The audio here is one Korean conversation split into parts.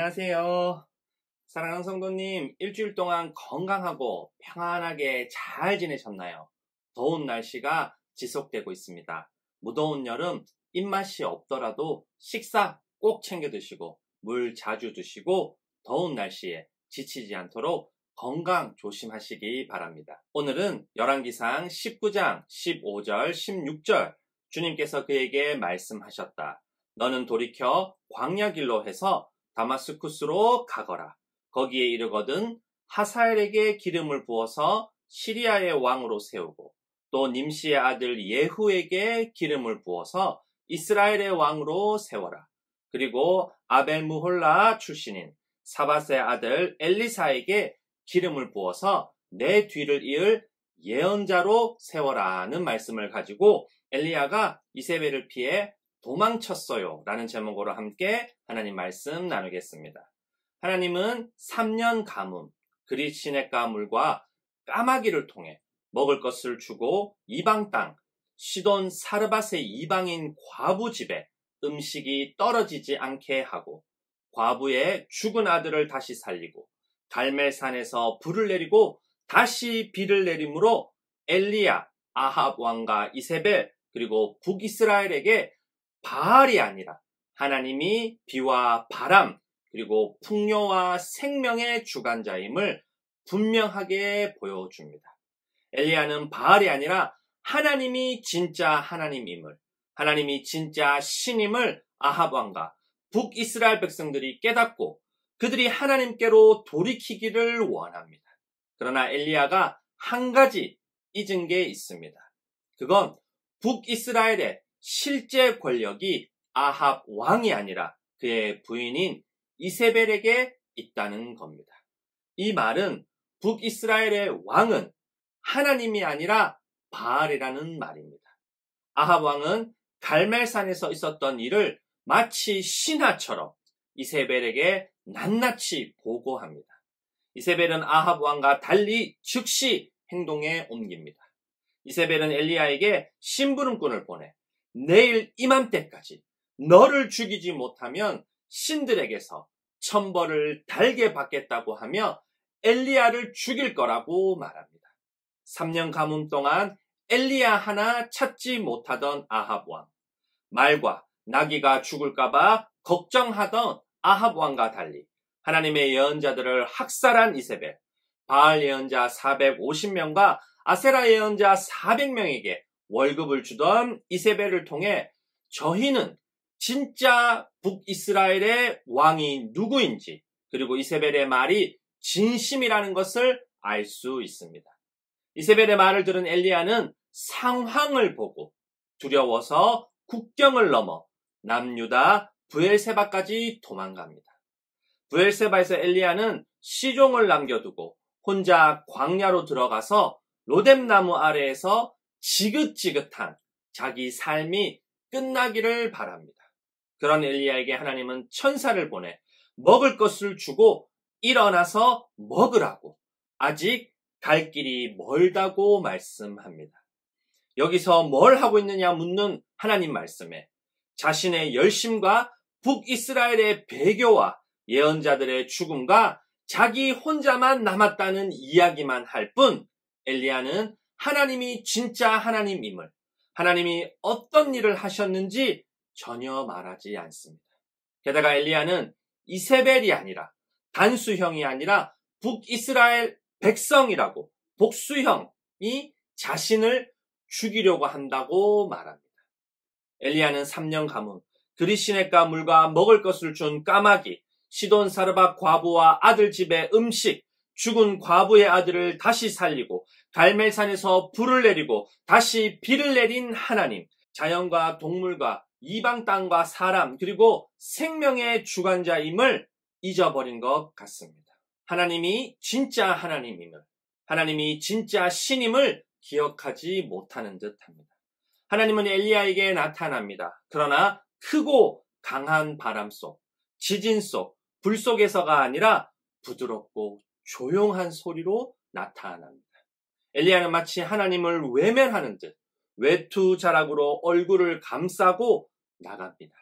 안녕하세요. 사랑하는 성도님, 일주일 동안 건강하고 평안하게 잘 지내셨나요? 더운 날씨가 지속되고 있습니다. 무더운 여름, 입맛이 없더라도 식사 꼭 챙겨 드시고, 물 자주 드시고, 더운 날씨에 지치지 않도록 건강 조심하시기 바랍니다. 오늘은 열왕기상 19장 15절 16절 주님께서 그에게 말씀하셨다. 너는 돌이켜 광야 길로 해서 다마스쿠스로 가거라. 거기에 이르거든 하사엘에게 기름을 부어서 시리아의 왕으로 세우고 또 님시의 아들 예후에게 기름을 부어서 이스라엘의 왕으로 세워라. 그리고 아벨무홀라 출신인 사밧의 아들 엘리사에게 기름을 부어서 내 뒤를 이을 예언자로 세워라는 말씀을 가지고 엘리야가 이세벨을 피해 도망쳤어요 라는 제목으로 함께 하나님 말씀 나누겠습니다. 하나님은 3년 가뭄, 그릿 시냇가 물과 까마귀를 통해 먹을 것을 주고 이방 땅, 시돈 사르밧의 이방인 과부 집에 음식이 떨어지지 않게 하고 과부의 죽은 아들을 다시 살리고 갈멜산에서 불을 내리고 다시 비를 내림으로 엘리야, 아합 왕과 이세벨 그리고 북이스라엘에게 바알이 아니라 하나님이 비와 바람 그리고 풍요와 생명의 주관자임을 분명하게 보여줍니다. 엘리야는 바알이 아니라 하나님이 진짜 하나님임을, 하나님이 진짜 신임을 아합 왕과 북이스라엘 백성들이 깨닫고 그들이 하나님께로 돌이키기를 원합니다. 그러나 엘리야가 한 가지 잊은 게 있습니다. 그건 북이스라엘의 실제 권력이 아합 왕이 아니라 그의 부인인 이세벨에게 있다는 겁니다. 이 말은 북이스라엘의 왕은 하나님이 아니라 바알이라는 말입니다. 아합 왕은 갈멜산에서 있었던 일을 마치 신하처럼 이세벨에게 낱낱이 보고합니다. 이세벨은 아합 왕과 달리 즉시 행동에 옮깁니다. 이세벨은 엘리야에게 심부름꾼을 보내 내일 이맘때까지 너를 죽이지 못하면 신들에게서 천벌을 달게 받겠다고 하며 엘리야를 죽일 거라고 말합니다. 3년 가뭄 동안 엘리야 하나 찾지 못하던 아합 왕, 말과 나귀가 죽을까봐 걱정하던 아합 왕과 달리 하나님의 예언자들을 학살한 이세벨, 바알 예언자 450명과 아세라 예언자 400명에게 월급을 주던 이세벨을 통해 저희는 진짜 북이스라엘의 왕이 누구인지 그리고 이세벨의 말이 진심이라는 것을 알 수 있습니다. 이세벨의 말을 들은 엘리야는 상황을 보고 두려워서 국경을 넘어 남유다 브엘세바까지 도망갑니다. 브엘세바에서 엘리야는 시종을 남겨두고 혼자 광야로 들어가서 로뎀나무 아래에서 지긋지긋한 자기 삶이 끝나기를 바랍니다. 그런 엘리야에게 하나님은 천사를 보내 먹을 것을 주고 일어나서 먹으라고 아직 갈 길이 멀다고 말씀합니다. 여기서 뭘 하고 있느냐 묻는 하나님 말씀에 자신의 열심과 북이스라엘의 배교와 예언자들의 죽음과 자기 혼자만 남았다는 이야기만 할 뿐 엘리야는 하나님이 진짜 하나님임을, 하나님이 어떤 일을 하셨는지 전혀 말하지 않습니다. 게다가 엘리야는 이세벨이 아니라 단수형이 아니라 북이스라엘 백성이라고 복수형이 자신을 죽이려고 한다고 말합니다. 엘리야는 3년 가뭄, 그릿 시냇가 물과 먹을 것을 준 까마귀, 시돈 사르밧 과부와 아들 집에 음식, 죽은 과부의 아들을 다시 살리고 갈멜산에서 불을 내리고 다시 비를 내린 하나님, 자연과 동물과 이방 땅과 사람 그리고 생명의 주관자임을 잊어버린 것 같습니다. 하나님이 진짜 하나님임을, 하나님이 진짜 신임을 기억하지 못하는 듯합니다. 하나님은 엘리야에게 나타납니다. 그러나 크고 강한 바람 속, 지진 속, 불 속에서가 아니라 부드럽고 조용한 소리로 나타납니다. 엘리야는 마치 하나님을 외면하는 듯 외투 자락으로 얼굴을 감싸고 나갑니다.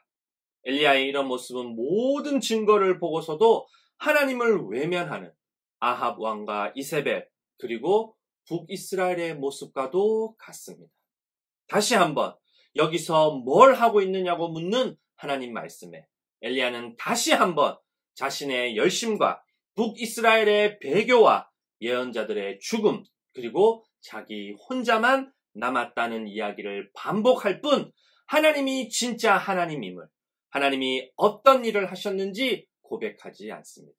엘리야의 이런 모습은 모든 증거를 보고서도 하나님을 외면하는 아합 왕과 이세벨 그리고 북이스라엘의 모습과도 같습니다. 다시 한번 여기서 뭘 하고 있느냐고 묻는 하나님 말씀에 엘리야는 다시 한번 자신의 열심과 북이스라엘의 배교와 예언자들의 죽음 그리고 자기 혼자만 남았다는 이야기를 반복할 뿐 하나님이 진짜 하나님임을 하나님이 어떤 일을 하셨는지 고백하지 않습니다.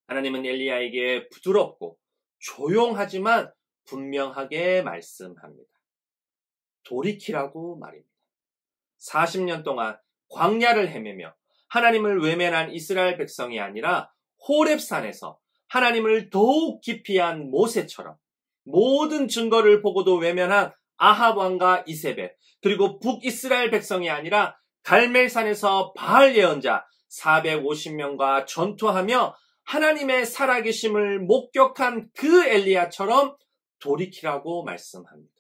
하나님은 엘리야에게 부드럽고 조용하지만 분명하게 말씀합니다. 돌이키라고 말입니다. 40년 동안 광야를 헤매며 하나님을 외면한 이스라엘 백성이 아니라 호렙산에서 하나님을 더욱 기피한 모세처럼 모든 증거를 보고도 외면한 아합 왕과 이세벨 그리고 북이스라엘 백성이 아니라 갈멜산에서 바알 예언자 450명과 전투하며 하나님의 살아계심을 목격한 그 엘리야처럼 돌이키라고 말씀합니다.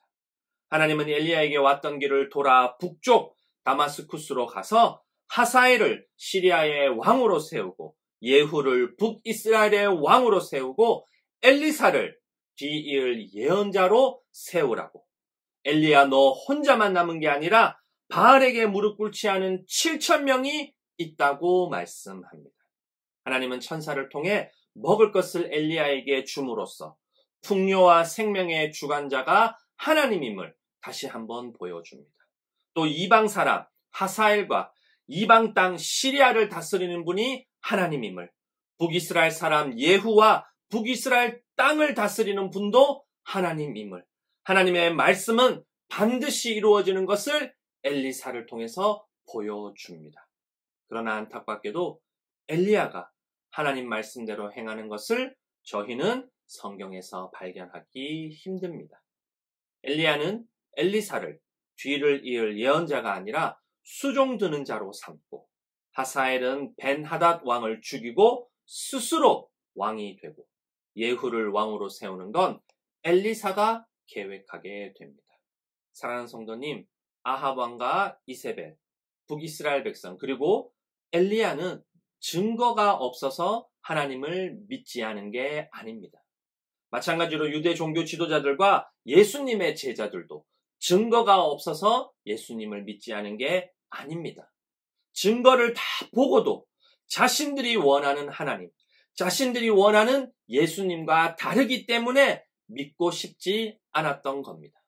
하나님은 엘리야에게 왔던 길을 돌아 북쪽 다마스쿠스로 가서 하사엘을 시리아의 왕으로 세우고 예후를 북이스라엘의 왕으로 세우고 엘리사를 뒤이을 예언자로 세우라고. 엘리야 너 혼자만 남은 게 아니라 바알에게 무릎 꿇지 않은 7,000명이 있다고 말씀합니다. 하나님은 천사를 통해 먹을 것을 엘리야에게 줌으로써 풍요와 생명의 주관자가 하나님임을 다시 한번 보여줍니다. 또 이방 사람 하사엘과 이방 땅 시리아를 다스리는 분이 하나님임을, 북이스라엘 사람 예후와 북이스라엘 땅을 다스리는 분도 하나님임을, 하나님의 말씀은 반드시 이루어지는 것을 엘리사를 통해서 보여줍니다. 그러나 안타깝게도 엘리야가 하나님 말씀대로 행하는 것을 저희는 성경에서 발견하기 힘듭니다. 엘리야는 엘리사를 뒤를 이을 예언자가 아니라 수종 드는 자로 삼고, 하사엘은 벤하닷 왕을 죽이고 스스로 왕이 되고, 예후를 왕으로 세우는 건 엘리사가 계획하게 됩니다. 사랑하는 성도님, 아합 왕과 이세벨, 북이스라엘 백성, 그리고 엘리야는 증거가 없어서 하나님을 믿지 않은 게 아닙니다. 마찬가지로 유대 종교 지도자들과 예수님의 제자들도 증거가 없어서 예수님을 믿지 않은 게 아닙니다. 증거를 다 보고도 자신들이 원하는 하나님, 자신들이 원하는 예수님과 다르기 때문에 믿고 싶지 않았던 겁니다.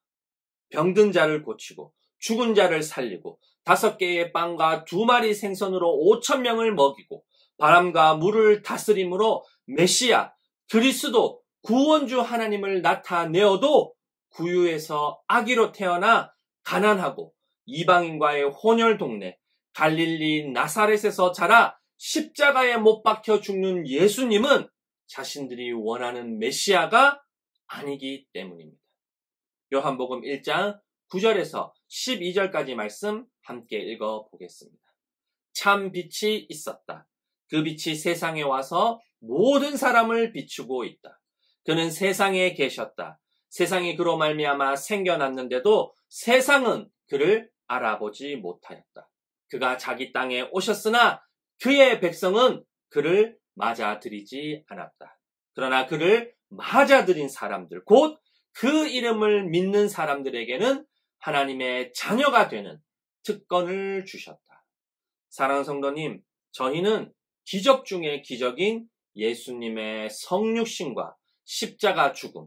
병든 자를 고치고 죽은 자를 살리고 5개의 빵과 2마리 생선으로 5,000명을 먹이고 바람과 물을 다스림으로 메시아, 그리스도, 구원주 하나님을 나타내어도 구유에서 아기로 태어나 가난하고 이방인과의 혼혈 동네 갈릴리 나사렛에서 자라 십자가에 못 박혀 죽는 예수님은 자신들이 원하는 메시아가 아니기 때문입니다. 요한복음 1장 9절에서 12절까지 말씀 함께 읽어보겠습니다. 참 빛이 있었다. 그 빛이 세상에 와서 모든 사람을 비추고 있다. 그는 세상에 계셨다. 세상이 그로 말미암아 생겨났는데도 세상은 그를 알아보지 못하였다. 그가 자기 땅에 오셨으나 그의 백성은 그를 맞아들이지 않았다. 그러나 그를 맞아들인 사람들, 곧 그 이름을 믿는 사람들에게는 하나님의 자녀가 되는 특권을 주셨다. 사랑하는 성도님, 저희는 기적 중의 기적인 예수님의 성육신과 십자가 죽음,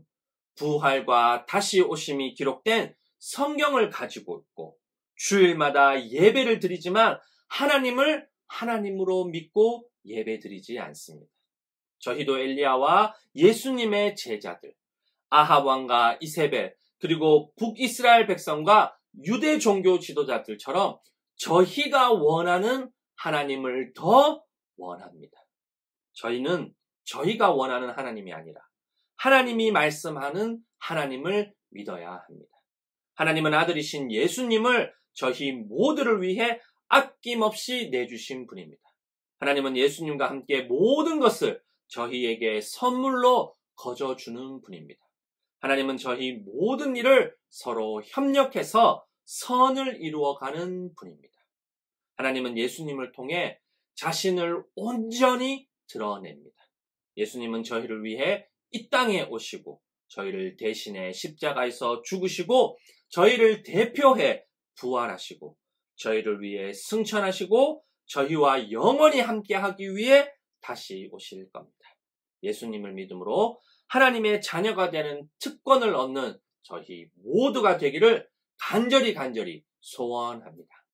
부활과 다시 오심이 기록된 성경을 가지고 있고 주일마다 예배를 드리지만 하나님을 하나님으로 믿고 예배드리지 않습니다. 저희도 엘리야와 예수님의 제자들, 아합 왕과 이세벨, 그리고 북이스라엘 백성과 유대 종교 지도자들처럼 저희가 원하는 하나님을 더 원합니다. 저희는 저희가 원하는 하나님이 아니라 하나님이 말씀하는 하나님을 믿어야 합니다. 하나님은 아들이신 예수님을 저희 모두를 위해 아낌없이 내주신 분입니다. 하나님은 예수님과 함께 모든 것을 저희에게 선물로 거저주는 분입니다. 하나님은 저희 모든 일을 서로 협력해서 선을 이루어가는 분입니다. 하나님은 예수님을 통해 자신을 온전히 드러냅니다. 예수님은 저희를 위해 이 땅에 오시고 저희를 대신해 십자가에서 죽으시고 저희를 대표해 부활하시고 저희를 위해 승천하시고 저희와 영원히 함께하기 위해 다시 오실 겁니다. 예수님을 믿음으로 하나님의 자녀가 되는 특권을 얻는 저희 모두가 되기를 간절히 소원합니다.